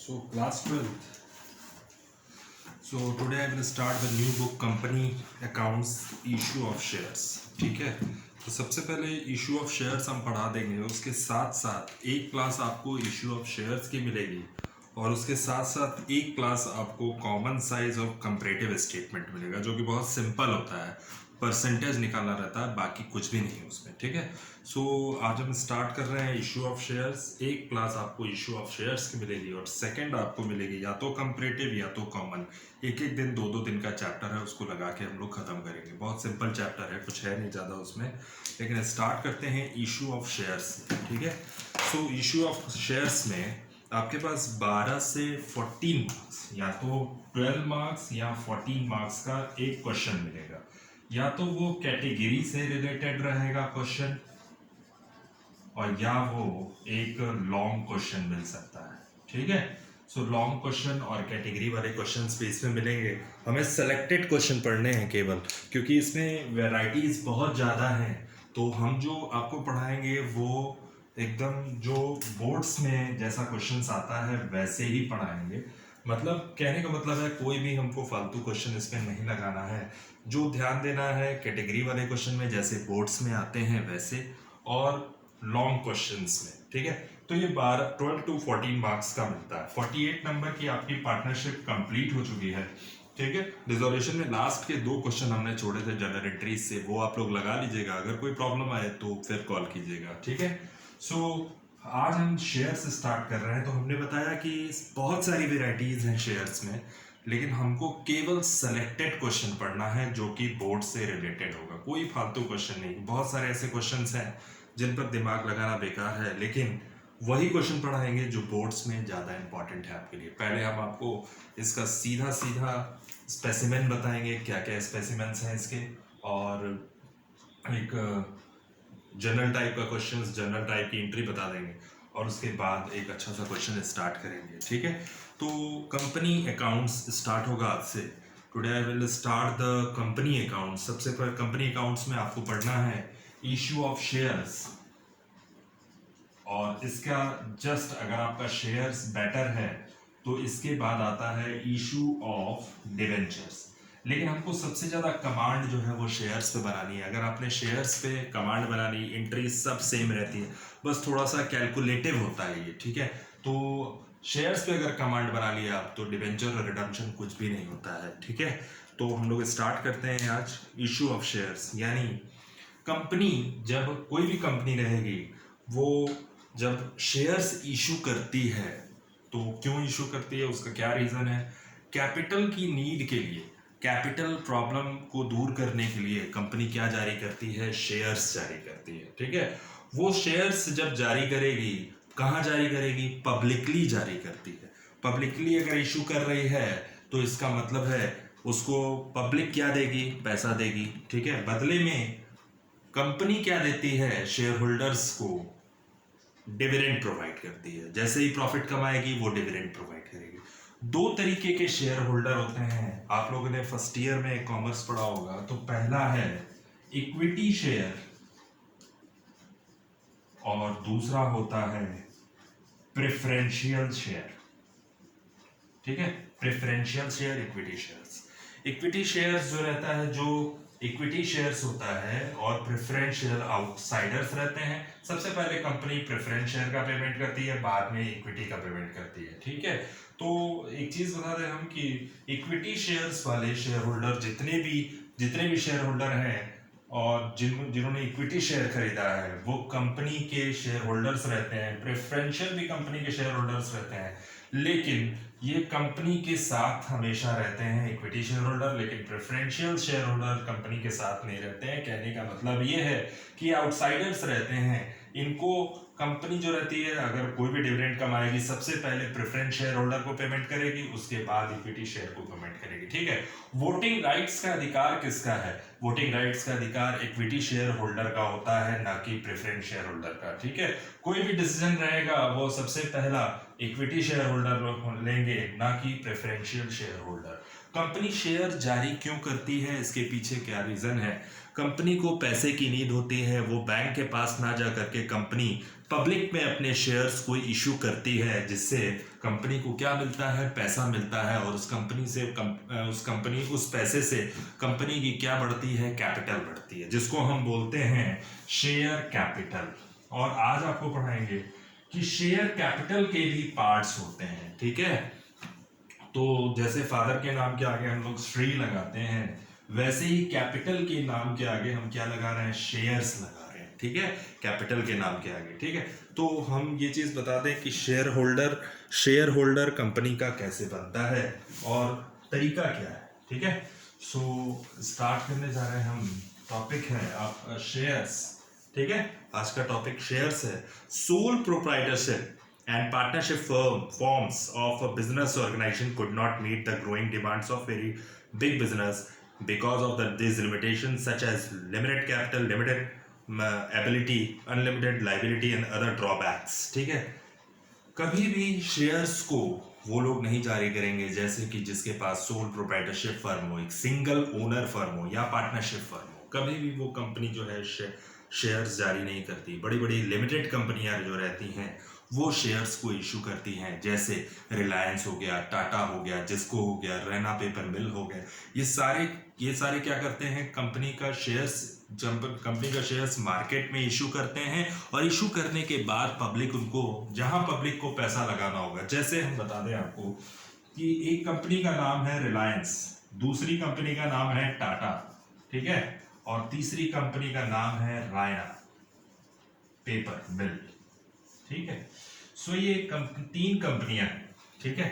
So class 12th. So today I will start the new book company accounts issue of shares. ठीक है, तो सबसे पहले issue of shares हम पढ़ा देंगे, उसके साथ साथ एक क्लास आपको इशू ऑफ शेयर्स की मिलेगी और उसके साथ साथ एक क्लास आपको common size of comparative statement मिलेगा जो कि बहुत सिंपल होता है, परसेंटेज निकालना रहता है, बाकी कुछ भी नहीं है उसमें। ठीक है, सो आज हम स्टार्ट कर रहे हैं इशू ऑफ शेयर्स। एक क्लास आपको इशू ऑफ शेयर्स की मिलेगी और सेकंड आपको मिलेगी या तो कंपैरेटिव या तो कॉमन। एक एक दिन दो दो दिन का चैप्टर है, उसको लगा के हम लोग खत्म करेंगे। बहुत सिंपल चैप्टर है, कुछ है नहीं ज़्यादा उसमें, लेकिन स्टार्ट करते हैं इशू ऑफ शेयर्स। ठीक है, सो इशू ऑफ शेयर्स में आपके पास 12 से 14 मार्क्स, या तो 12 मार्क्स या 14 मार्क्स का एक क्वेश्चन मिलेगा। या तो वो कैटेगरी से रिलेटेड रहेगा क्वेश्चन और या वो एक लॉन्ग क्वेश्चन मिल सकता है। ठीक है, सो लॉन्ग क्वेश्चन और कैटेगरी वाले क्वेश्चन स्पेस में मिलेंगे। हमें सेलेक्टेड क्वेश्चन पढ़ने हैं केवल, क्योंकि इसमें वैरायटीज बहुत ज़्यादा हैं। तो हम जो आपको पढ़ाएंगे वो एकदम जो बोर्ड्स में जैसा क्वेश्चंस आता है वैसे ही पढ़ाएंगे। मतलब कहने का मतलब है कोई भी हमको फालतू क्वेश्चन इसमें नहीं लगाना है। जो ध्यान देना है कैटेगरी वाले क्वेश्चन में जैसे बोर्ड्स में आते हैं वैसे, और लॉन्ग क्वेश्चंस में। ठीक है, तो ये 12 to 14 मार्क्स का मिलता है। 48 नंबर की आपकी पार्टनरशिप कंप्लीट हो चुकी है। ठीक है, रिजोल्यूशन में लास्ट के दो क्वेश्चन हमने छोड़े थे जनरल एंट्रीज से, वो आप लोग लगा लीजिएगा। अगर कोई प्रॉब्लम आए तो फिर कॉल कीजिएगा। ठीक है, सो आज हम शेयर्स स्टार्ट कर रहे हैं। तो हमने बताया कि बहुत सारी वेराइटीज हैं शेयर्स में, लेकिन हमको केवल सेलेक्टेड क्वेश्चन पढ़ना है जो कि बोर्ड से रिलेटेड होगा, कोई फालतू क्वेश्चन नहीं। बहुत सारे ऐसे क्वेश्चंस हैं जिन पर दिमाग लगाना बेकार है, लेकिन वही क्वेश्चन पढ़ाएंगे जो बोर्ड्स में ज़्यादा इंपॉर्टेंट है आपके लिए। पहले हम आपको इसका सीधा सीधा स्पेसिमेन बताएंगे, क्या क्या स्पेसिमेंस हैं इसके, और एक जनरल टाइप का क्वेश्चन, जनरल टाइप की एंट्री बता देंगे, और उसके बाद एक अच्छा सा क्वेश्चन स्टार्ट करेंगे। ठीक है, तो कंपनी अकाउंट्स स्टार्ट होगा आज से। Today I will start the company accounts. सबसे पहले कंपनी अकाउंट्स में आपको पढ़ना है इशू ऑफ शेयर्स, और इसका जस्ट अगर आपका शेयर्स बेटर है तो इसके बाद आता है इशू ऑफ डिवेंचर्स। लेकिन हमको सबसे ज़्यादा कमांड जो है वो शेयर्स पे बनानी है। अगर आपने शेयर्स पे कमांड बनानी, एंट्री सब सेम रहती है, बस थोड़ा सा कैलकुलेटिव होता है ये। ठीक है, तो शेयर्स पे अगर कमांड बना लिया आप तो डिवेंचर और रिडम्पशन कुछ भी नहीं होता है। ठीक है, तो हम लोग स्टार्ट करते हैं आज इशू ऑफ शेयर्स। यानी कंपनी, जब कोई भी कंपनी रहेगी वो जब शेयर्स इशू करती है तो क्यों इशू करती है, उसका क्या रीज़न है। कैपिटल की नीड के लिए, कैपिटल प्रॉब्लम को दूर करने के लिए कंपनी क्या जारी करती है, शेयर्स जारी करती है। ठीक है, वो शेयर्स जब जारी करेगी, कहाँ जारी करेगी, पब्लिकली जारी करती है। पब्लिकली अगर इशू कर रही है तो इसका मतलब है उसको पब्लिक क्या देगी, पैसा देगी। ठीक है, बदले में कंपनी क्या देती है, शेयर होल्डर्स को डिविडेंड प्रोवाइड करती है। जैसे ही प्रॉफिट कमाएगी वो डिविडेंड प्रोवाइड करेगी। दो तरीके के शेयर होल्डर होते हैं, आप लोगों ने फर्स्ट ईयर में कॉमर्स पढ़ा होगा। तो पहला है इक्विटी शेयर और दूसरा होता है प्रेफरेंशियल शेयर। ठीक है, preferential share, equity shares. Equity shares जो रहता है, जो इक्विटी शेयर्स होता है, और प्रेफरेंशियल आउटसाइडर्स रहते हैं। सबसे पहले कंपनी प्रेफरेंस शेयर का पेमेंट करती है, बाद में इक्विटी का पेमेंट करती है। ठीक है, तो एक चीज बता दें हम कि इक्विटी शेयर्स वाले शेयर होल्डर जितने भी शेयर होल्डर हैं और जिन्होंने इक्विटी शेयर खरीदा है वो कंपनी के शेयर होल्डर्स रहते हैं। प्रेफरेंशियल भी कंपनी के शेयर होल्डर्स रहते हैं, लेकिन ये कंपनी के साथ हमेशा रहते हैं इक्विटी शेयर होल्डर, लेकिन प्रेफरेंशियल शेयर होल्डर कंपनी के साथ नहीं रहते हैं। कहने का मतलब ये है कि आउटसाइडर्स रहते हैं। इनको कंपनी जो रहती है अगर कोई भी डिविडेंड कमाएगी सबसे पहले प्रेफरेंस शेयर होल्डर को पेमेंट करेगी, उसके बाद इक्विटी शेयर को पेमेंट करेगी। ठीक है, वोटिंग राइट्स का अधिकार किसका है, वोटिंग राइट्स का अधिकार इक्विटी शेयर होल्डर का होता है, ना कि प्रेफरेंस शेयर होल्डर का। ठीक है, कोई भी डिसीजन रहेगा वो सबसे पहला इक्विटी शेयर होल्डर लेंगे, ना कि preferential share holder. Company share जारी क्यों करती है, इसके पीछे क्या रीजन है। कंपनी को पैसे की नीड होती है, वो बैंक के पास ना जा करके कंपनी पब्लिक में अपने शेयर्स को इशू करती है, जिससे कंपनी को क्या मिलता है, पैसा मिलता है, और उस कंपनी से उस पैसे से कंपनी की क्या बढ़ती है, कैपिटल बढ़ती है, जिसको हम बोलते हैं शेयर कैपिटल। और आज आपको पढ़ाएंगे कि शेयर कैपिटल के भी पार्ट्स होते हैं, ठीक है। तो जैसे फादर के नाम के आगे हम लोग श्री लगाते हैं, वैसे ही कैपिटल के नाम के आगे हम क्या लगा रहे हैं, शेयर्स लगा रहे हैं, ठीक है, कैपिटल के नाम के आगे, ठीक है। तो हम ये चीज बता दें कि शेयर होल्डर कंपनी का कैसे बनता है और तरीका क्या है, ठीक है। सो स्टार्ट करने जा रहे हैं हम। टॉपिक है आप शेयर्स, ठीक है। आज का टॉपिक शेयर्स है। Sole proprietorship and partnership forms of a business organization could not meet the growing demands of very big business because of these limitations such as limited capital, limited ability, unlimited liability and other drawbacks, ठीक है। कभी भी shares को वो लोग नहीं जारी करेंगे जैसे कि जिसके पास सोल प्रोप्राइटरशिप फर्म हो, एक सिंगल ओनर फर्म हो या पार्टनरशिप फर्म हो। कभी भी वो कंपनी जो है शेयर्स जारी नहीं करती। बड़ी बड़ी लिमिटेड कंपनियां जो रहती हैं वो शेयर्स को इशू करती हैं, जैसे रिलायंस हो गया, टाटा हो गया, जिसको हो गया, रैना पेपर मिल हो गया। ये सारे क्या करते हैं, कंपनी का शेयर्स मार्केट में इशू करते हैं, और इशू करने के बाद जहां पब्लिक को पैसा लगाना होगा, जैसे हम बता दें आपको कि एक कंपनी का नाम है रिलायंस, दूसरी कंपनी का नाम है टाटा, ठीक है, और तीसरी कंपनी का नाम है रैना पेपर मिल, ठीक है। सो ये तीन कंपनियां हैं, ठीक है।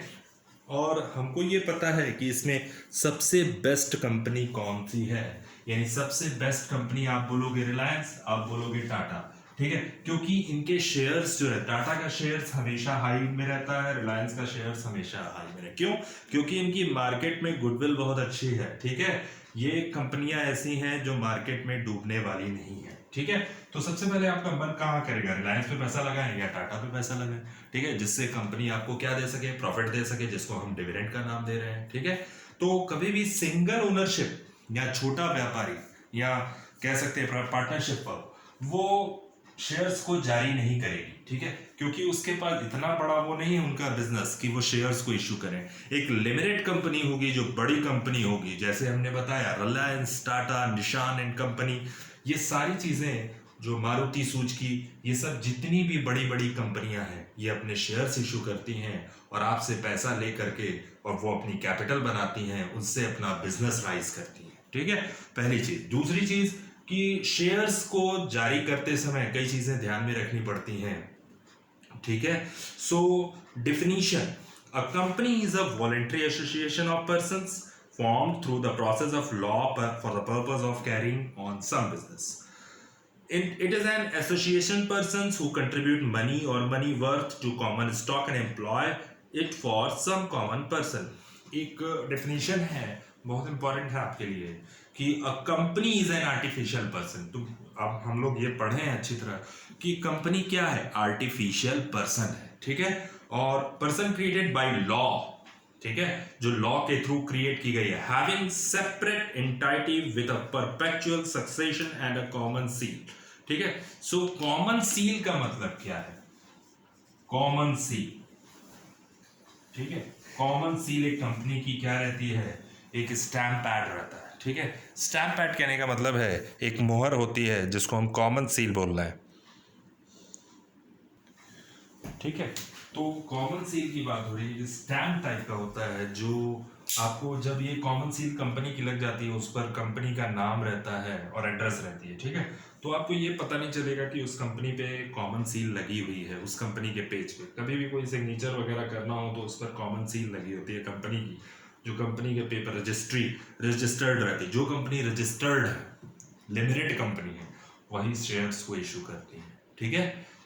और हमको ये पता है कि इसमें सबसे बेस्ट कंपनी कौन सी है, यानी सबसे बेस्ट कंपनी आप बोलोगे रिलायंस, आप बोलोगे टाटा, ठीक है। क्योंकि इनके शेयर्स जो है, टाटा का शेयर्स हमेशा हाई में रहता है, रिलायंस का शेयर्स हमेशा हाई में रहता है। क्यों? क्योंकि इनकी मार्केट में गुडविल बहुत अच्छी है, ठीक है। ये कंपनियां ऐसी हैं जो मार्केट में डूबने वाली नहीं है, ठीक है। तो सबसे पहले आपका मन कहाँ करेगा, रिलायंस पे पैसा लगाएं या टाटा पे पैसा लगाएं, ठीक है, जिससे कंपनी आपको क्या दे सके, प्रॉफिट दे सके, जिसको हम डिविडेंड का नाम दे रहे हैं, ठीक है। तो कभी भी सिंगल ओनरशिप या छोटा व्यापारी या कह सकते हैं पार्टनरशिप पर वो शेयर्स को जारी नहीं करेगी, ठीक है, क्योंकि उसके पास इतना बड़ा वो नहीं है उनका बिजनेस कि वो शेयर्स को इशू करें। एक लिमिटेड कंपनी होगी जो बड़ी कंपनी होगी, जैसे हमने बताया रिलायंस, टाटा, निशान एंड कंपनी, ये सारी चीजें जो मारुति सुजुकी, ये सब जितनी भी बड़ी बड़ी कंपनियां हैं ये अपने शेयर्स इशू करती हैं और आपसे पैसा ले करके और वो अपनी कैपिटल बनाती हैं, उससे अपना बिजनेस राइज करती हैं, ठीक है, पहली चीज। दूसरी चीज कि शेयर्स को जारी करते समय कई चीजें ध्यान में रखनी पड़ती हैं, ठीक है। So definition, a company is a voluntary association of persons formed through the process of law for the purpose of carrying on some business. It is an association persons who contribute money or money worth to common stock and employ it for some common person. एक definition है, बहुत important है आपके लिए, कि a company is an artificial person. तो अब हम लोग ये पढ़े हैं अच्छी तरह कि कंपनी क्या है, artificial person है, ठीक है, और person created by law, ठीक है, जो लॉ के थ्रू क्रिएट की गई है, having separate entity with a perpetual succession and a common seal, ठीक है। सो कॉमन सील का मतलब क्या है, कॉमन सील, ठीक है, कॉमन सील एक कंपनी की क्या रहती है, एक स्टैम्प पैड रहता है, ठीक है। स्टैम्प पैड कहने का मतलब है एक मोहर होती है जिसको हम कॉमन सील बोल रहे हैं, ठीक है। तो कॉमन सील की बात हो रही है, स्टैम्प टाइप का होता है, जो आपको जब ये कॉमन सील कंपनी की लग जाती है, उस पर कंपनी का नाम रहता है और एड्रेस रहती है, ठीक है। तो आपको ये पता नहीं चलेगा कि उस कंपनी पे कॉमन सील लगी हुई है, उस कंपनी के पेज पे कभी भी कोई सिग्नेचर वगैरह करना हो तो उस पर कॉमन सील लगी होती है कंपनी की, जो कंपनी के पेपर रजिस्टर्ड रहती है। जो कंपनी रजिस्टर्ड है, लिमिटेड कंपनी है, वही शेयर्स को इशू करती है, ठीक है।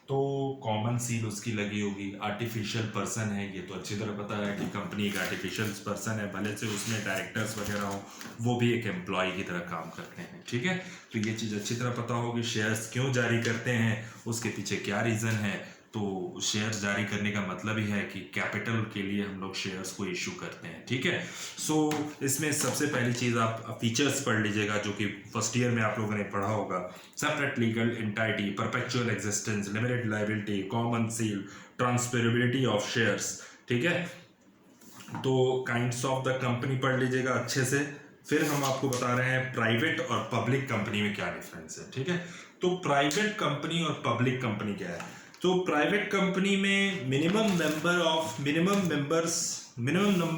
तो कॉमन सील उसकी लगी होगी। आर्टिफिशियल पर्सन है, ये तो अच्छी तरह पता है कि कंपनी एक आर्टिफिशियल पर्सन है, भले से उसमें डायरेक्टर्स वगैरह हो, वो भी एक एम्प्लॉय की तरह काम करते हैं, ठीक है। तो ये चीज़ अच्छी तरह पता होगी। शेयर्स क्यों जारी करते हैं, उसके पीछे क्या रीज़न है, तो शेयर्स जारी करने का मतलब ही है कि कैपिटल के लिए हम लोग शेयर्स को इशू करते हैं, ठीक है। सो इसमें सबसे पहली चीज़ आप फीचर्स पढ़ लीजिएगा, जो कि फर्स्ट ईयर में आप लोगों ने पढ़ा होगा। Separate legal entity, perpetual existence, limited liability, common seal, transferability of shares, ठीक है। तो काइंड्स ऑफ द कंपनी पढ़ लीजिएगा अच्छे से। फिर हम आपको बता रहे हैं प्राइवेट और पब्लिक कंपनी में क्या डिफरेंस है, ठीक है। तो प्राइवेट कंपनी और पब्लिक कंपनी क्या है? तो प्राइवेट कंपनी में minimum number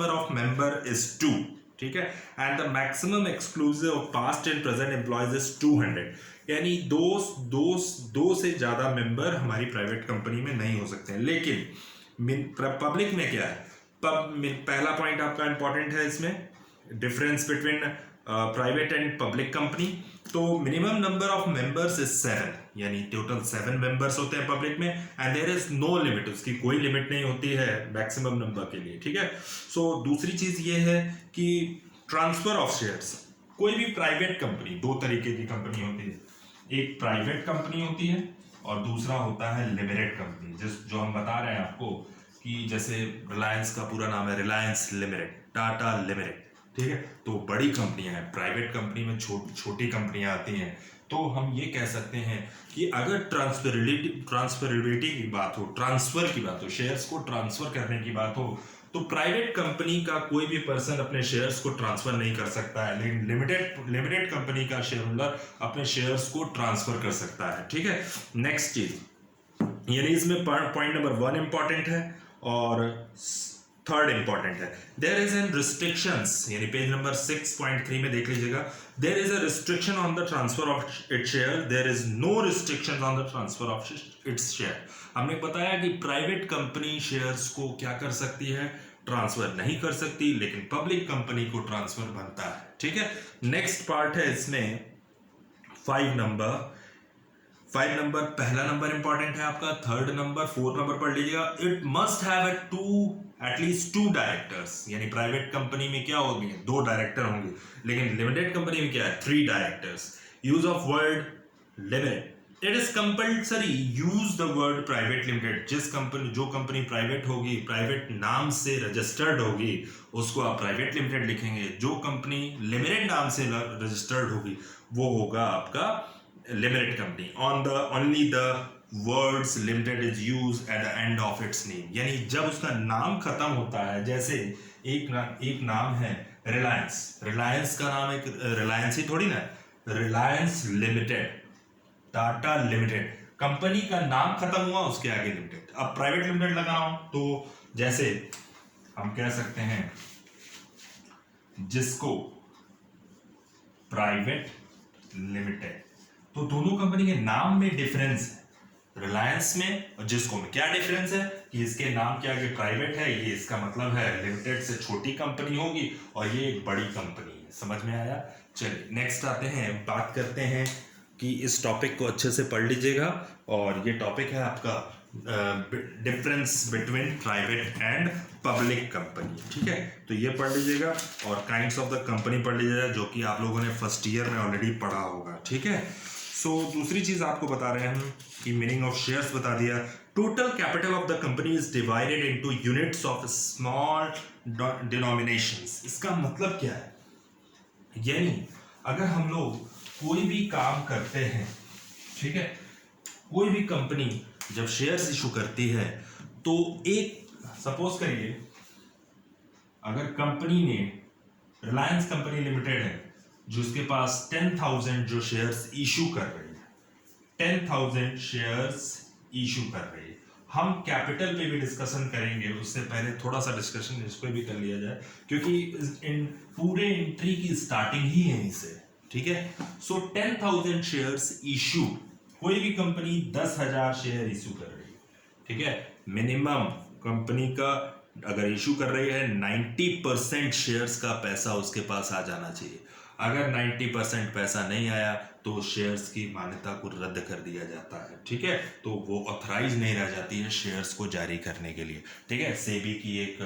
of member is 2, ठीक है, and the maximum exclusive of past and present employees is 200, यानी दो से ज्यादा मेंबर हमारी प्राइवेट कंपनी में नहीं हो सकते हैं। लेकिन पब्लिक में क्या है? पहला पॉइंट आपका इंपॉर्टेंट है इसमें, difference between private and public company. तो minimum number of members is 7, यानी टोटल 7 मेंबर्स होते हैं पब्लिक में, and there is no limit, उसकी कोई लिमिट नहीं होती है मैक्सिमम नंबर के लिए, ठीक है। सो दूसरी चीज ये है कि ट्रांसफर ऑफ शेयर्स। कोई भी प्राइवेट कंपनी, दो तरीके की कंपनी होती है, एक प्राइवेट कंपनी होती है और दूसरा होता है लिमिटेड कंपनी, जो हम बता रहे हैं आपको कि जैसे रिलायंस का पूरा नाम है रिलायंस लिमिटेड, टाटा लिमिटेड, ठीक है। तो बड़ी कंपनियां हैं, प्राइवेट कंपनी में छोटी कंपनियां आती हैं। तो हम ये कह सकते हैं कि अगर ट्रांसफरेबिलिटी की बात हो, ट्रांसफर की बात हो, शेयर्स को ट्रांसफर करने की बात हो, तो प्राइवेट कंपनी का कोई भी पर्सन अपने शेयर्स को ट्रांसफर नहीं कर सकता है, लेकिन लिमिटेड कंपनी का शेयर होल्डर अपने शेयर्स को ट्रांसफर कर सकता है, ठीक है। नेक्स्ट चीज, यानी इसमें पॉइंट नंबर 1 इंपॉर्टेंट है और थर्ड इंपॉर्टेंट है। देयर इज एन रिस्ट्रिक्शंस, यानी पेज नंबर 6.3 में देख लीजिएगा। There is a restriction on the transfer of its share, there is no restriction on the transfer of its share. हमने बताया कि प्राइवेट कंपनी शेयर्स को क्या कर सकती है? ट्रांसफर नहीं कर सकती, लेकिन पब्लिक कंपनी को ट्रांसफर बनता है, ठीक है। नेक्स्ट पार्ट है इसमें 5 नंबर। पहला नंबर इंपॉर्टेंट है आपका, थर्ड नंबर, 4 नंबर पढ़ लीजिएगा। It must have at least 2 directors, यानी प्राइवेट कंपनी में क्या होंगे? 2 डायरेक्टर होंगे, लेकिन लिमिटेड कंपनी में क्या है? 3 directors. Use of word limited, it is compulsory use the word private limited. जो कंपनी प्राइवेट होगी, प्राइवेट नाम से रजिस्टर्ड होगी, उसको आप प्राइवेट लिमिटेड लिखेंगे। जो कंपनी लिमिटेड नाम से रजिस्टर्ड होगी, वो होगा आपका limited company. Only the words limited is use at the end of its name, यानी जब उसका नाम खत्म होता है, जैसे एक नाम है रिलायंस का नाम एक रिलायंस ही थोड़ी ना, Reliance limited, Tata limited, company का नाम खत्म हुआ, उसके आगे लिमिटेड। अब प्राइवेट लिमिटेड लगाना हो तो जैसे हम कह सकते हैं जिसको प्राइवेट लिमिटेड, तो दोनों कंपनी के नाम में डिफरेंस है, रिलायंस में और जिसको में क्या डिफरेंस है कि इसके नाम के आगे प्राइवेट है, ये इसका मतलब है लिमिटेड से छोटी कंपनी होगी और ये एक बड़ी कंपनी है। समझ में आया? चलिए नेक्स्ट आते हैं, बात करते हैं कि इस टॉपिक को अच्छे से पढ़ लीजिएगा, और ये टॉपिक है आपका difference between private and public company, ठीक है। तो ये पढ़ लीजिएगा और काइंड्स ऑफ द कंपनी पढ़ लीजिएगा, जो कि आप लोगों ने फर्स्ट ईयर में ऑलरेडी पढ़ा होगा, ठीक है। सो दूसरी चीज आपको बता रहे हैं हम कि मीनिंग ऑफ शेयर्स बता दिया। Total capital of the company is divided into units of small denominations. इसका मतलब क्या है? यानी अगर हम लोग कोई भी काम करते हैं, ठीक है, कोई भी कंपनी जब शेयर्स इशू करती है, तो एक सपोज करिए अगर कंपनी ने, रिलायंस कंपनी लिमिटेड है, जो उसके पास 10,000 जो शेयर्स इशू कर रही है, 10,000 शेयर्स इशू कर रही है। हम कैपिटल पे भी डिस्कशन करेंगे, उससे पहले थोड़ा सा डिस्कशन इस पे भी कर लिया जाए, क्योंकि इन पूरे एंट्री की स्टार्टिंग ही यहीं से, ठीक है। सो 10,000 शेयर्स इशू, कोई भी कंपनी 10,000 शेयर इशू कर रही है, ठीक है। मिनिमम कंपनी का अगर इशू कर रही है 90% शेयर्स का पैसा उसके पास आ जाना चाहिए। अगर 90% पैसा नहीं आया तो शेयर्स की मान्यता को रद्द कर दिया जाता है, ठीक है। तो वो ऑथराइज नहीं रह जाती है शेयर्स को जारी करने के लिए, ठीक है। सेबी की एक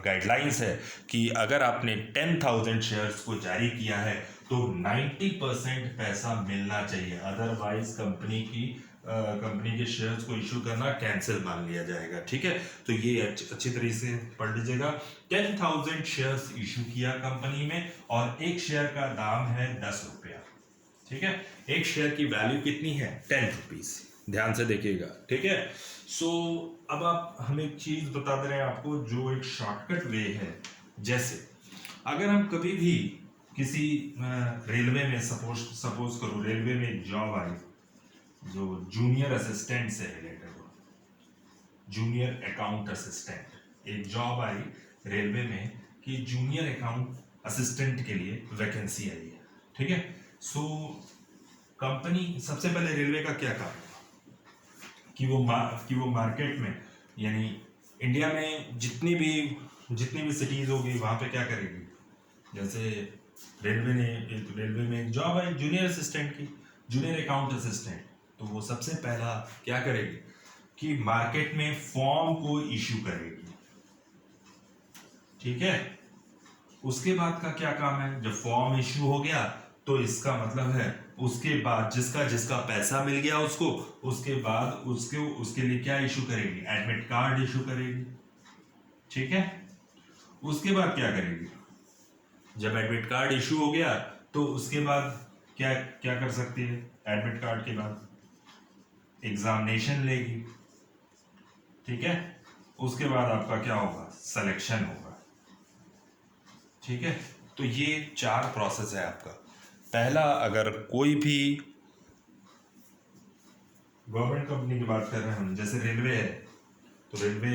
गाइडलाइंस है कि अगर आपने 10,000 शेयर्स को जारी किया है तो 90% पैसा मिलना चाहिए, अदरवाइज कंपनी की कंपनी के शेयर्स को इशू करना कैंसिल मान लिया जाएगा। ठीक है, तो ये अच्छी तरीके से पढ़ लीजिएगा। 10,000 शेयर्स इशू किया कंपनी में और एक शेयर का दाम है 10 रुपया। ठीक है, एक शेयर की वैल्यू कितनी है? 10 रुपीज। ध्यान से देखिएगा। ठीक है, सो अब आप हम एक चीज बता दे रहे हैं आपको, जो एक शॉर्टकट वे है। जैसे अगर हम कभी भी किसी रेलवे में सपोज करो रेलवे में एक जॉब आई जो जूनियर असिस्टेंट से रिलेटेड हो, जूनियर अकाउंट असिस्टेंट, एक जॉब आई रेलवे में कि जूनियर अकाउंट असिस्टेंट के लिए वैकेंसी आई है। ठीक है, सो कंपनी सबसे पहले रेलवे का क्या काम है कि वो मार्केट में, यानी इंडिया में जितनी भी सिटीज होगी वहां पे क्या करेगी। जैसे रेलवे में एक जॉब है जूनियर असिस्टेंट की, जूनियर अकाउंट असिस्टेंट, तो वो सबसे पहला क्या करेगी कि मार्केट में फॉर्म को इशू करेगी। ठीक है, उसके बाद का क्या काम है, जब फॉर्म इशू हो गया तो इसका मतलब है उसके बाद जिसका पैसा मिल गया उसको, उसके बाद उसके लिए क्या इशू करेगी, एडमिट कार्ड इशू करेगी। ठीक है, उसके बाद क्या करेगी, जब एडमिट कार्ड इशू हो गया तो उसके बाद क्या क्या कर सकती है, एडमिट कार्ड के बाद एग्जामिनेशन लेगी। ठीक है, उसके बाद आपका क्या होगा, सिलेक्शन होगा। ठीक है, तो ये 4 प्रोसेस है आपका। पहला, अगर कोई भी गवर्नमेंट कंपनी की बात कर रहे हैं हम, जैसे रेलवे है, तो रेलवे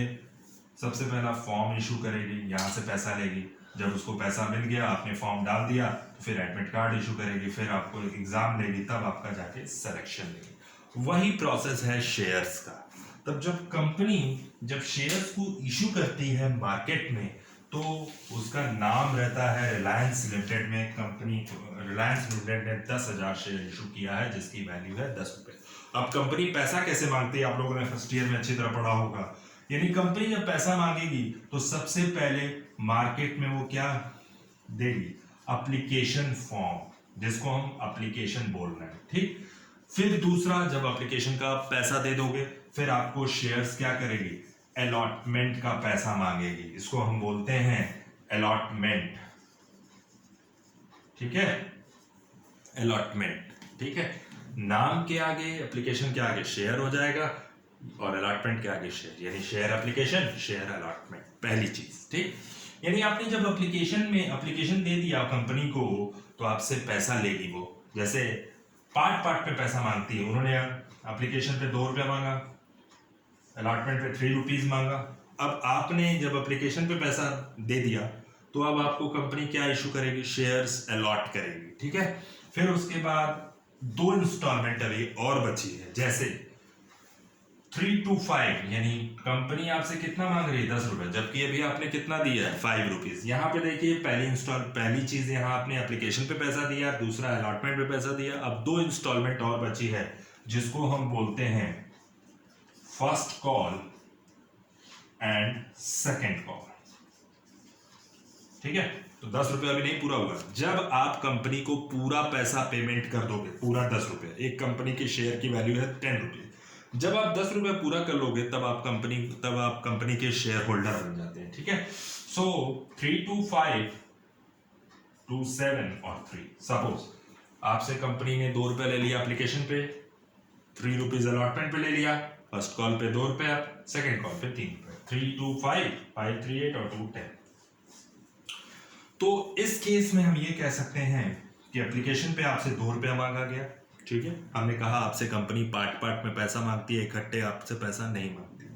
सबसे पहला फॉर्म इशू करेगी, यहाँ से पैसा लेगी। जब उसको पैसा मिल गया, आपने फॉर्म डाल दिया, तो फिर एडमिट कार्ड इशू करेगी, फिर आपको एग्जाम लेगी, तब आपका जाके सिलेक्शन लेगी। वही प्रोसेस है शेयर्स का। तब जब कंपनी जब शेयर्स को इशू करती है मार्केट में, तो उसका नाम रहता है रिलायंस लिमिटेड में। रिलायंस लिमिटेड ने 10,000 शेयर इशू किया है जिसकी वैल्यू है 10 रुपए। अब कंपनी पैसा कैसे मांगती है, आप लोगों ने फर्स्ट ईयर में अच्छी तरह पढ़ा होगा। यानी कंपनी जब पैसा मांगेगी तो सबसे पहले मार्केट में वो क्या देगी, एप्लीकेशन फॉर्म, जिसको हम एप्लीकेशन बोल रहे हैं। ठीक, फिर दूसरा, जब एप्लीकेशन का पैसा दे दोगे, फिर आपको शेयर्स क्या करेगी, अलॉटमेंट का पैसा मांगेगी। इसको हम बोलते हैं अलॉटमेंट। ठीक है, अलॉटमेंट। ठीक है, नाम के आगे, एप्लीकेशन के आगे शेयर हो जाएगा और अलॉटमेंट के आगे शेयर, यानी शेयर एप्लीकेशन, शेयर अलॉटमेंट, पहली चीज। ठीक, यानी आपने जब एप्लीकेशन दे दिया कंपनी को, तो आपसे पैसा लेगी वो। जैसे पार्ट पे पैसा मांगती है, उन्होंने एप्लीकेशन पे 2 रुपया मांगा, अलॉटमेंट पे 3 रुपीज मांगा। अब आपने जब एप्लीकेशन पे पैसा दे दिया, तो अब आपको कंपनी क्या इशू करेगी, शेयर्स अलॉट करेगी। ठीक है, फिर उसके बाद 2 इंस्टॉलमेंट अभी और बची है, जैसे 3 to 5, यानी कंपनी आपसे कितना मांग रही है, 10 रुपए, जबकि अभी आपने कितना दिया है, 5 रुपीज। यहाँ पे देखिए, पहली चीज यहाँ आपने एप्लीकेशन पे पैसा दिया, दूसरा अलॉटमेंट पे पैसा दिया। अब 2 इंस्टॉलमेंट और बची है, जिसको हम बोलते हैं first call and second call. ठीक है, तो 10 रुपये अभी नहीं पूरा हुआ। जब आप कंपनी को पूरा पैसा पेमेंट कर दोगे, पूरा 10 रुपये, एक कंपनी के शेयर की वैल्यू है 10 रुपये, जब आप 10 रुपये पूरा कर लोगे, तब आप कंपनी के शेयर होल्डर बन जाते हैं। ठीक है, सो 3 to 5 to 7 और 3, सपोज आपसे कंपनी ने 2 रुपये ले लिया एप्लीकेशन पे, 3 रुपीज अलॉटमेंट पे ले लिया, फर्स्ट कॉल पे 2 रुपये, सेकेंड कॉल पे 3 रुपये, 3 to 5, 5 3 8 और 2 10। तो इस केस में हम ये कह सकते हैं कि एप्लीकेशन पे आपसे 2 रुपया मांगा गया। ठीक है, हमने कहा आपसे कंपनी पार्ट में पैसा मांगती है, इकट्ठे आपसे पैसा नहीं मांगती।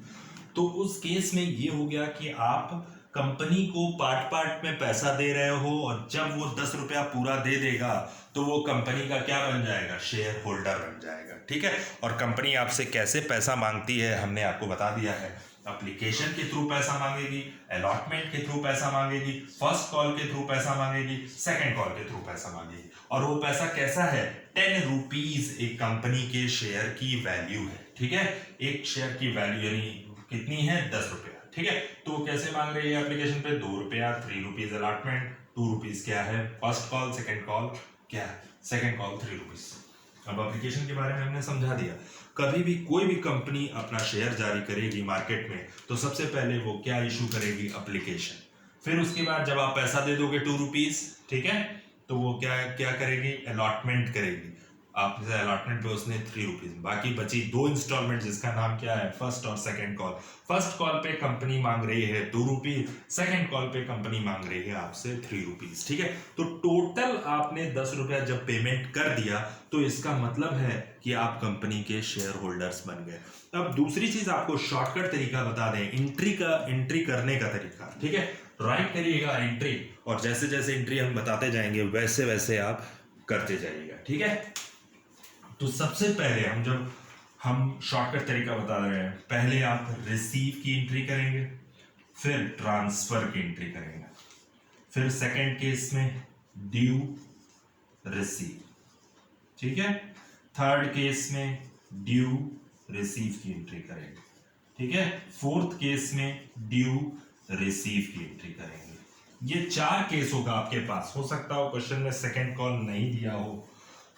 तो उस केस में ये हो गया कि आप कंपनी को पार्ट में पैसा दे रहे हो, और जब वो 10 रुपया पूरा दे देगा तो वो कंपनी का क्या बन जाएगा, शेयर होल्डर बन जाएगा। ठीक है, और कंपनी आपसे कैसे पैसा मांगती है हमने आपको बता दिया है। एप्लीकेशन के थ्रू पैसा मांगेगी, अलॉटमेंट के थ्रू पैसा मांगेगी, फर्स्ट कॉल के थ्रू पैसा मांगेगी, सेकंड कॉल के थ्रू पैसा मांगेगी। और वो पैसा कैसा है, 10 रुपीज एक कंपनी के शेयर की वैल्यू है। ठीक है, एक शेयर की वैल्यू यानी कितनी है, 10 रुपया। ठीक है, तो कैसे मांग रही है एप्लीकेशन पे, 2 रुपया, 3 रुपीज अलॉटमेंट, 2 रुपीज क्या है फर्स्ट कॉल, सेकंड कॉल क्या है, सेकंड कॉल 3 रुपीज। अब एप्लीकेशन के बारे में हमने समझा दिया। कभी भी कोई भी कंपनी अपना शेयर जारी करेगी मार्केट में तो सबसे पहले वो क्या इशू करेगी, एप्लीकेशन। फिर उसके बाद जब आप पैसा दे दोगे 2 रुपीज, ठीक है, तो वो क्या क्या करेगी, अलॉटमेंट करेगी। आपसे अलॉटमेंट पे उसने 3 रुपीज, बाकी बची 2 इंस्टॉलमेंट जिसका नाम क्या है, फर्स्ट और सेकंड कॉल। फर्स्ट कॉल पे कंपनी मांग रही है 2 रुपीज, सेकंड कॉल पे कंपनी मांग रही है आपसे 3 रुपीज, ठीक है। तो टोटल आपने 10 रुपया जब पेमेंट कर दिया तो इसका मतलब है कि आप कंपनी के शेयर होल्डर्स बन गए। अब दूसरी चीज आपको शॉर्टकट तरीका बता दें, एंट्री करने का तरीका, ठीक है। राइट करिएगा एंट्री, और जैसे जैसे एंट्री हम बताते जाएंगे वैसे वैसे आप करते जाइएगा, ठीक है। तो सबसे पहले हम शॉर्टकट तरीका बता रहे हैं, पहले आप रिसीव की एंट्री करेंगे, फिर ट्रांसफर की एंट्री करेंगे, फिर सेकंड केस में ड्यू रिसीव, ठीक है, थर्ड केस में ड्यू रिसीव की एंट्री करेंगे, ठीक है, फोर्थ केस में ड्यू रिसीव की एंट्री करेंगे। ये 4 केस होगा आपके पास। हो सकता हो क्वेश्चन में सेकंड कॉल नहीं दिया हो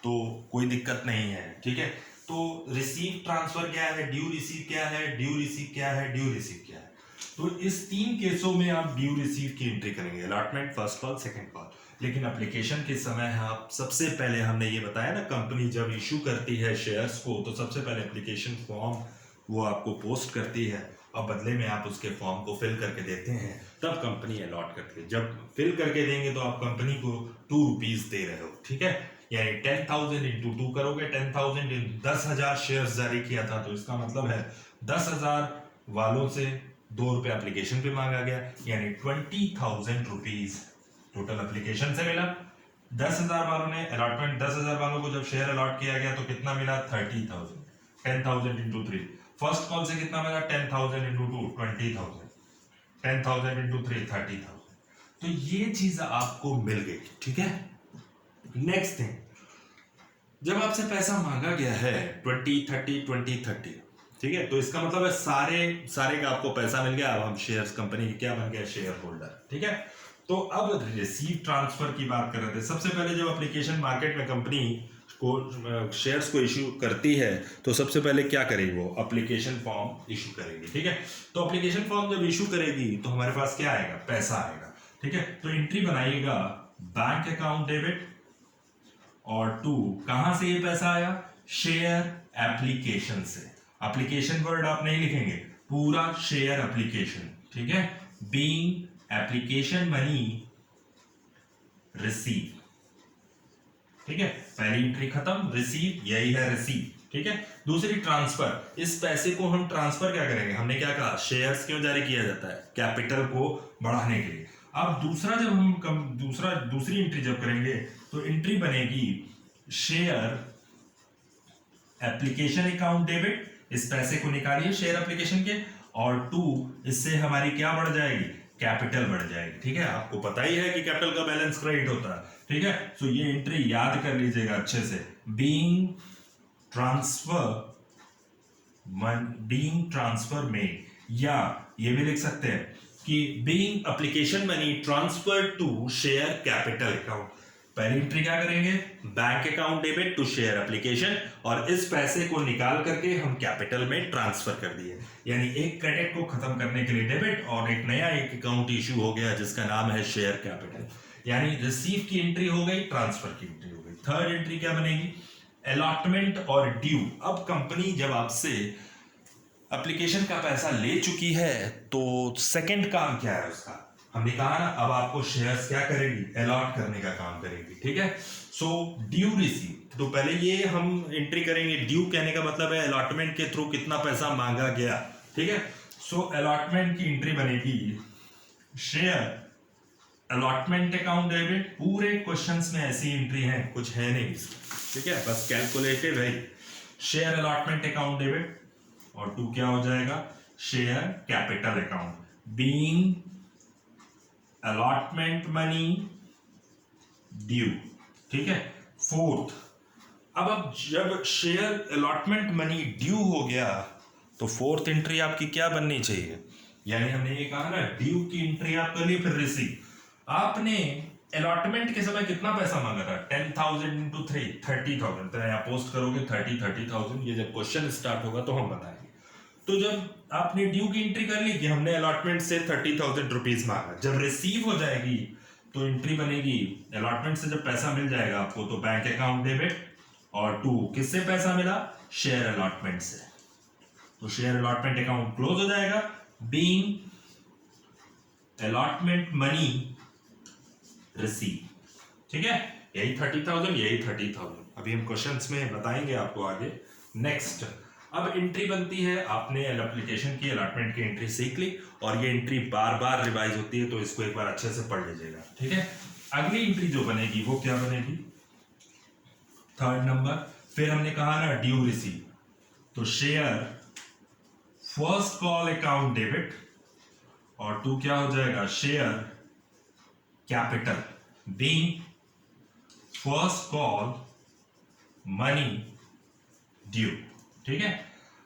तो कोई दिक्कत नहीं है, ठीक है। तो रिसीव ट्रांसफर क्या है, ड्यू रिसीव क्या है, ड्यू रिसीव क्या है, ड्यू रिसीव क्या है। तो इस 3 केसों में आप ड्यू रिसीव की एंट्री करेंगे, allotment, first call, second call. लेकिन एप्लीकेशन के समय आप सबसे पहले, हमने ये बताया ना, कंपनी जब इशू करती है शेयर्स को तो सबसे पहले एप्लीकेशन फॉर्म वो आपको पोस्ट करती है और बदले में आप उसके फॉर्म को फिल करके देते हैं, तब कंपनी अलॉट करती है। जब फिल करके देंगे तो आप कंपनी को 2 रुपीज दे रहे हो, ठीक है। यानी 10,000 इंटू 2 करोगे, 10,000 इंटू 10,000 शेयर्स जारी किया था, तो इसका मतलब है 10,000 वालों से 2 रुपये एप्लीकेशन पे मांगा गया, यानी 20,000 रुपीज टोटल एप्लीकेशन से मिला। 10,000 वालों ने अलॉटमेंट, 10,000 वालों को जब शेयर अलॉट किया गया तो कितना मिला, 30,000। 10,000 इंटू 3, फर्स्ट कॉल से कितना मिला, 10,000 इंटू 2 20,000, 10,000 इंटू 3 30,000। तो ये चीज आपको मिल गई, ठीक है। नेक्स्ट थिंग, जब आपसे पैसा मांगा गया है 20-30, ठीक है, तो इसका मतलब है सारे का आपको पैसा मिल गया। अब हम शेयर्स, कंपनी की क्या बन गया, शेयर होल्डर, ठीक है। तो अब रिसीव ट्रांसफर की बात कर रहे थे। सबसे पहले जब एप्लीकेशन मार्केट में कंपनी को शेयर्स को इशू करती है तो सबसे पहले क्या करेगी, वो एप्लीकेशन फॉर्म इशू करेगी, ठीक है। तो एप्लीकेशन फॉर्म जब इशू करेगी तो हमारे पास क्या आएगा, पैसा आएगा, ठीक है। तो एंट्री बनाइएगा बैंक अकाउंट डेबिट, और 2 कहां से ये पैसा आया, शेयर एप्लीकेशन से। एप्लीकेशन वर्ड आप नहीं लिखेंगे, पूरा शेयर एप्लीकेशन, ठीक है। बीइंग एप्लीकेशन मनी रिसीव, ठीक है। पहली एंट्री खत्म, रिसीव, यही है रिसीव, ठीक है। दूसरी ट्रांसफर, इस पैसे को हम ट्रांसफर क्या करेंगे, हमने क्या कहा, शेयर्स क्यों जारी किया जाता है, कैपिटल को बढ़ाने के लिए। अब दूसरा जब हम दूसरी एंट्री जब करेंगे तो एंट्री बनेगी शेयर एप्लीकेशन अकाउंट डेबिट, इस पैसे को निकालिए शेयर एप्लीकेशन के, और 2 इससे हमारी क्या बढ़ जाएगी, कैपिटल बढ़ जाएगी, ठीक है। आपको पता ही है कि कैपिटल का बैलेंस क्रेडिट होता है, ठीक है। सो ये एंट्री याद कर लीजिएगा अच्छे से, बीइंग ट्रांसफर में, या ये भी लिख सकते हैं कि being application money transfer to share capital account. पहली एंट्री क्या करेंगे, bank account debit to share application, और इस पैसे को निकाल करके हम कैपिटल में ट्रांसफर कर दिए। यानी एक क्रेडिट को खत्म करने के लिए डेबिट, और एक नया अकाउंट इशू हो गया जिसका नाम है शेयर कैपिटल। यानी रिसीव की एंट्री हो गई, ट्रांसफर की एंट्री हो गई। थर्ड एंट्री क्या बनेगी, अलॉटमेंट और ड्यू। अब कंपनी जब आपसे एप्लीकेशन का पैसा ले चुकी है तो सेकंड काम क्या है उसका, हमने कहा ना, अब आपको शेयर्स क्या करेगी, अलॉट करने का काम करेगी, ठीक है। सो ड्यू रिसीव, तो पहले ये हम एंट्री करेंगे, ड्यू कहने का मतलब है अलॉटमेंट के थ्रू कितना पैसा मांगा गया, ठीक है। सो अलॉटमेंट की एंट्री बनेगी शेयर अलॉटमेंट अकाउंट डेबिट। पूरे क्वेश्चंस में ऐसी एंट्री है, कुछ है नहीं, ठीक है, बस कैलकुलेटिव है। शेयर अलॉटमेंट अकाउंट डेबिट, और 2 क्या हो जाएगा, share capital account, being allotment money due, ठीक है। फोर्थ, अब जब शेयर अलॉटमेंट मनी ड्यू हो गया तो फोर्थ एंट्री आपकी क्या बननी चाहिए, यानी हमने ये कहा ना, ड्यू की एंट्री आप कर ली, फिर रिसीव। आपने अलॉटमेंट के समय कितना पैसा मांगा था 10,000 इंटू 3 30,000। तो यहाँ पोस्ट करोगे 30,000। ये जब क्वेश्चन स्टार्ट होगा तो हम बताएंगे। तो जब आपने ड्यू की एंट्री कर ली कि हमने अलॉटमेंट से 30,000 रुपीज मांगा, जब रिसीव हो जाएगी तो एंट्री बनेगी अलॉटमेंट से जब पैसा मिल जाएगा आपको तो बैंक अकाउंट डेबिट, और 2 किससे पैसा मिला, शेयर अलॉटमेंट से, तो शेयर अलॉटमेंट अकाउंट क्लोज हो जाएगा। बीइंग अलॉटमेंट मनी रिसीव, ठीक है, यही 30,000, यही 30,000। अभी हम क्वेश्चंस में बताएंगे आपको आगे। नेक्स्ट, अब एंट्री बनती है, आपने एप्लीकेशन की अलॉटमेंट की एंट्री सीख ली और ये एंट्री बार बार रिवाइज होती है, तो इसको एक बार अच्छे से पढ़ लीजिएगा, ठीक है। अगली एंट्री जो बनेगी वो क्या बनेगी, 3rd नंबर। फिर हमने कहा ना ड्यू रिसीव, तो share first call account debit, और 2 क्या हो जाएगा, share capital being first call money due, ठीक है।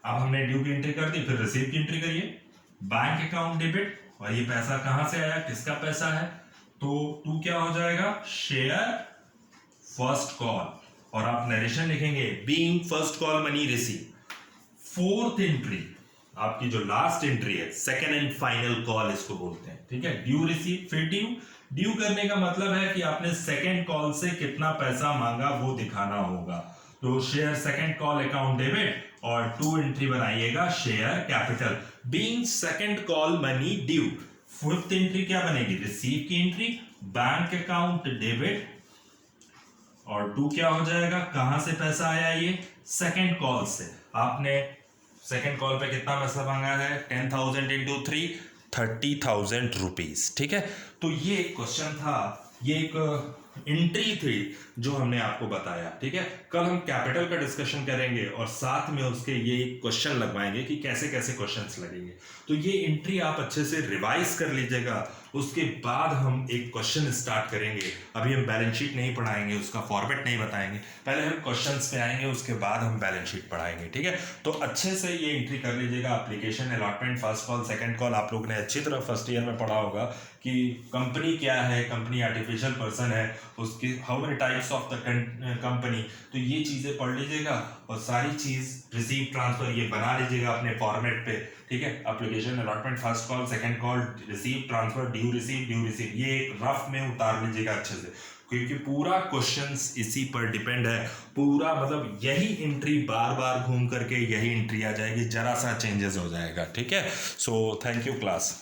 अब हमने ड्यू की एंट्री कर दी, फिर रिसीव की एंट्री करिए, बैंक अकाउंट डेबिट, और ये पैसा कहां से आया, किसका पैसा है, तो 2 क्या हो जाएगा, शेयर फर्स्ट कॉल, और आप नरेशन लिखेंगे being first call money receive. 4th entry आपकी जो लास्ट एंट्री है, सेकेंड एंड फाइनल कॉल इसको बोलते हैं, ठीक है। ड्यू रिसीव, फिर ड्यू करने का मतलब है कि आपने सेकेंड कॉल से कितना पैसा मांगा वो दिखाना होगा, तो share second call account debit, और 2 एंट्री बनाइएगा share capital being second call money due. 4th entry क्या बनेगी, रिसीव की एंट्री, बैंक अकाउंट डेबिट, और 2 क्या हो जाएगा, कहां से पैसा आया, ये सेकेंड कॉल से, आपने सेकेंड कॉल पे कितना पैसा मांगा है, 10,000 इंटू 3 30,000 रुपीज, ठीक है। तो ये एक क्वेश्चन था, ये एक एंट्री थी जो हमने आपको बताया, ठीक है। कल हम कैपिटल का डिस्कशन करेंगे और साथ में उसके ये क्वेश्चन लगवाएंगे कि कैसे कैसे क्वेश्चंस लगेंगे। तो ये एंट्री आप अच्छे से रिवाइज कर लीजिएगा, उसके बाद हम एक क्वेश्चन स्टार्ट करेंगे। अभी हम बैलेंस शीट नहीं पढ़ाएंगे, उसका फॉर्मेट नहीं बताएंगे, पहले हम क्वेश्चंस पे आएंगे, उसके बाद हम बैलेंस शीट पढ़ाएंगे, ठीक है। तो अच्छे से ये एंट्री कर लीजिएगा, application allotment first call second call आप लोग ने अच्छी तरह फर्स्ट ईयर में पढ़ा होगा कि कंपनी क्या है, कंपनी आर्टिफिशियल पर्सन है, उसकी how many types of the company, तो ये चीज़ें पढ़ लीजिएगा, और सारी चीज़ रिसीव ट्रांसफर ये बना लीजिएगा अपने फॉर्मेट पे, ठीक है। Application allotment first call second call receive transfer due receive, ये एक रफ में उतार लीजिएगा अच्छे से, क्योंकि पूरा क्वेश्चंस इसी पर डिपेंड है, पूरा मतलब यही एंट्री बार बार घूम करके यही एंट्री आ जाएगी, जरा सा चेंजेस हो जाएगा, ठीक है। So thank you class.